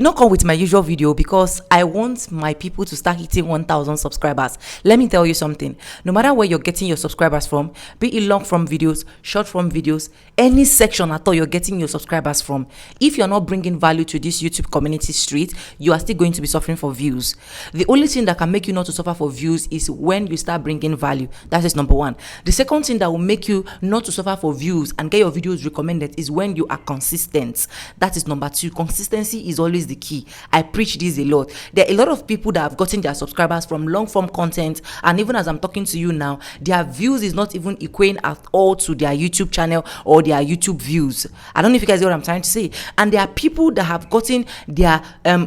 not come with my usual video because I want my people to start hitting 1,000 subscribers. Let me tell you something. No matter where you're getting your subscribers from, be it long form videos, short form videos, any section at all you're getting your subscribers from, if you're not bringing value to this YouTube community street, you are still going to be suffering for views. The only thing that can make you not to suffer for views is when you start bringing value. That is number one. The second thing that will make you not to suffer for views and get your videos recommended is when you are consistent. That is number two. Consistency is always the key. I preach this a lot. There are a lot of people that have gotten their subscribers from long form content, and even as I'm talking to you now, their views is not even equating at all to their YouTube channel or their YouTube views. I don't know if you guys know what I'm trying to say. And there are people that have gotten their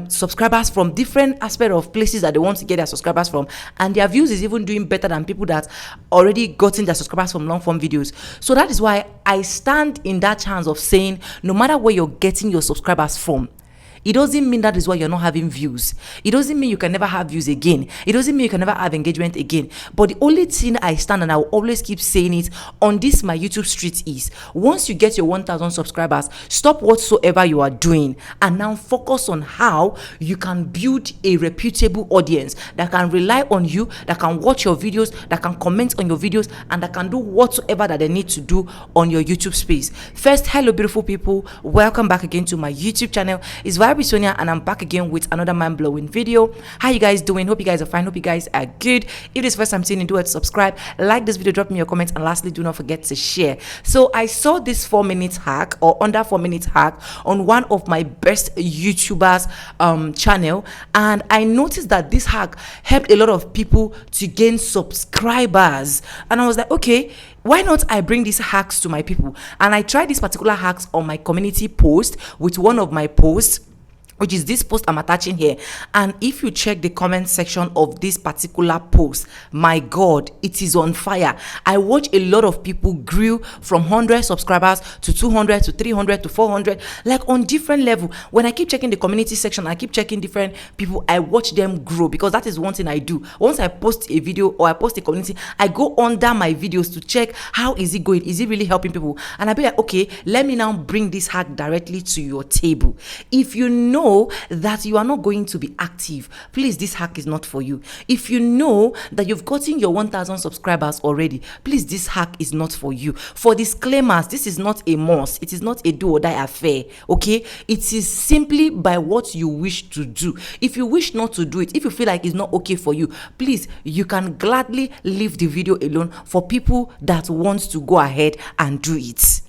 subscribers from different aspects of places that they want to get their subscribers from, and their views is even doing better than people that already gotten their subscribers from long form videos. So that is why I stand in that chance of saying, no matter where you're getting your subscribers from, it doesn't mean that is why you're not having views. It doesn't mean you can never have views again. It doesn't mean you can never have engagement again. But the only thing I stand, and I will always keep saying it on this my YouTube street, is once you get your 1,000 subscribers, stop whatsoever you are doing and now focus on how you can build a reputable audience that can rely on you, that can watch your videos, that can comment on your videos, and that can do whatsoever that they need to do on your YouTube space. First, hello beautiful people, welcome back again to my YouTube channel. It's Sonia, and I'm back again with another mind-blowing video. How you guys doing? Hope you guys are fine. Hope you guys are good. If this is the first time seeing it, do it, subscribe, like this video, drop me your comments, and lastly, do not forget to share. So I saw this 4-minute hack, or under 4-minute hack, on one of my best YouTubers channel, and I noticed that this hack helped a lot of people to gain subscribers, and I was like, okay, why not I bring these hacks to my people? And I tried these particular hacks on my community post with one of my posts, which is this post I'm attaching here. And if you check the comment section of this particular post, my God, it is on fire. I watch a lot of people grew from 100 subscribers to 200 to 300 to 400, like on different level. When I keep checking the community section, I keep checking different people, I watch them grow, because that is one thing I do. Once I post a video or I post a community, I go under my videos to check how is it going, is it really helping people, and I be like, okay, let me now bring this hack directly to your table. If you know that you are not going to be active, please, this hack is not for you. If you know that you've gotten your 1,000 subscribers already, please, this hack is not for you. For disclaimers, this is not a must. It is not a do or die affair, okay? It is simply by what you wish to do. If you wish not to do it, if you feel like it's not okay for you, please, you can gladly leave the video alone for people that want to go ahead and do it.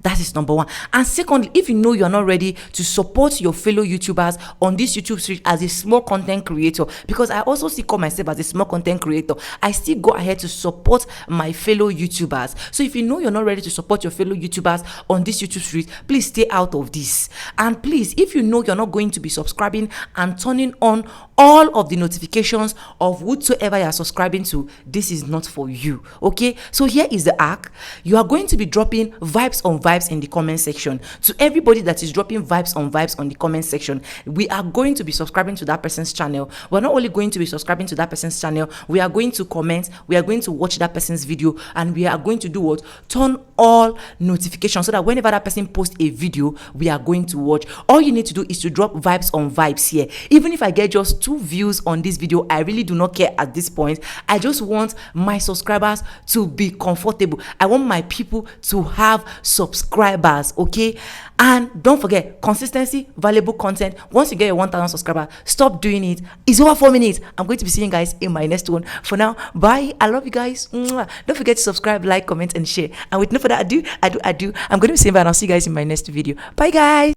That is number one. And secondly, if you know you're not ready to support your fellow YouTubers on this YouTube street as a small content creator, because I also still call myself as a small content creator, I still go ahead to support my fellow YouTubers. So if you know you're not ready to support your fellow YouTubers on this YouTube street, please stay out of this. And please, if you know you're not going to be subscribing and turning on all of the notifications of whatsoever you're subscribing to, this is not for you, okay? So here is the hack. You are going to be dropping vibes on vibes in the comment section. To everybody that is dropping vibes on the comment section, we are going to be subscribing to that person's channel. We're not only going to be subscribing to that person's channel, we are going to comment, we are going to watch that person's video, and we are going to do what? Turn all notifications, so that whenever that person posts a video, we are going to watch. All you need to do is to drop vibes on vibes here. Even if I get just 2 views on this video, I really do not care at this point. I just want my subscribers to be comfortable. I want my people to have subscribers, okay? And don't forget, consistency, valuable content. Once you get your 1,000 subscribers, stop doing it. It's over 4 minutes. I'm going to be seeing you guys in my next one. For now, bye. I love you guys. Mwah. Don't forget to subscribe, like, comment, and share. And with no further ado, I'm going to be saying bye, and I'll see you guys in my next video. Bye, guys.